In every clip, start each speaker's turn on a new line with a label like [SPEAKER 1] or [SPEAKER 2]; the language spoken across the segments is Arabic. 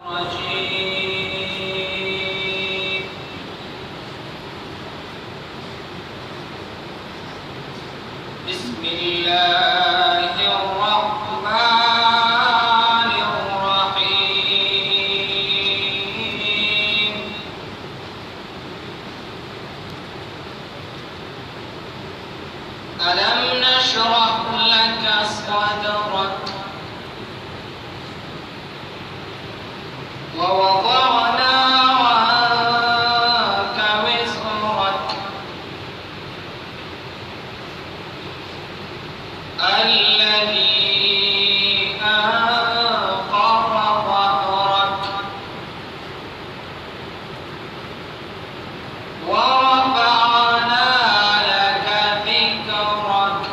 [SPEAKER 1] بسم الله الرحمن الرحيم. ألم نشرح لك صدرك ووضعنا عنك وزرك الذي أنقض ظهرك ورفعنا لك ذكرك.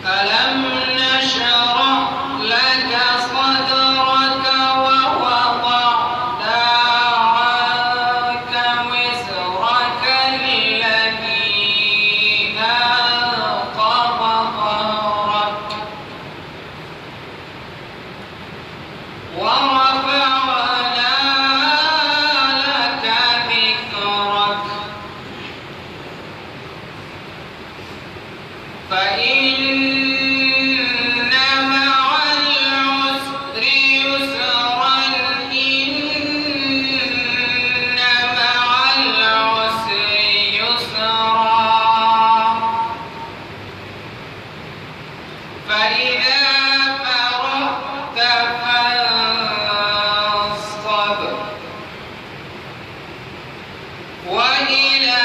[SPEAKER 1] ألم نشرح لك صدرك ووضعنا عنك وزرك الذي أنقض ظهرك ورفعنا لك ذكرك. فإن مع العسر يسرا إن مع العسر يسرا فإذا فرغت فانصب وإلى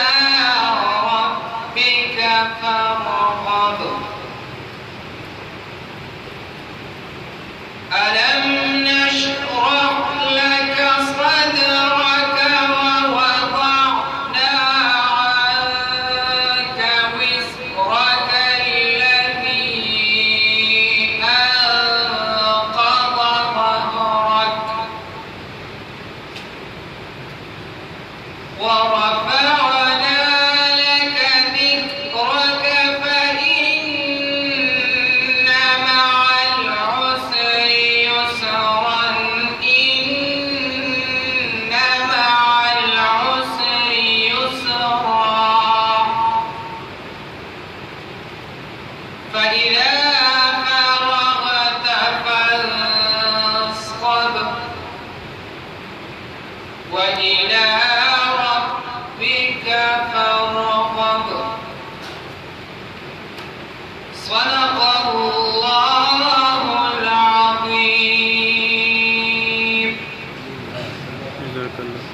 [SPEAKER 1] ربك فارغب. ألم نشرح لك صدرك ووضعنا عنك وزرك الذي أنقض ظهرك ورفعنا لك ذكرك. فإن مع العسر يسرا إن مع العسر يسرا فإذا فرغت فانصب وإلى ربك فارغب. صدق الله العظيم.
[SPEAKER 2] جزاك الله.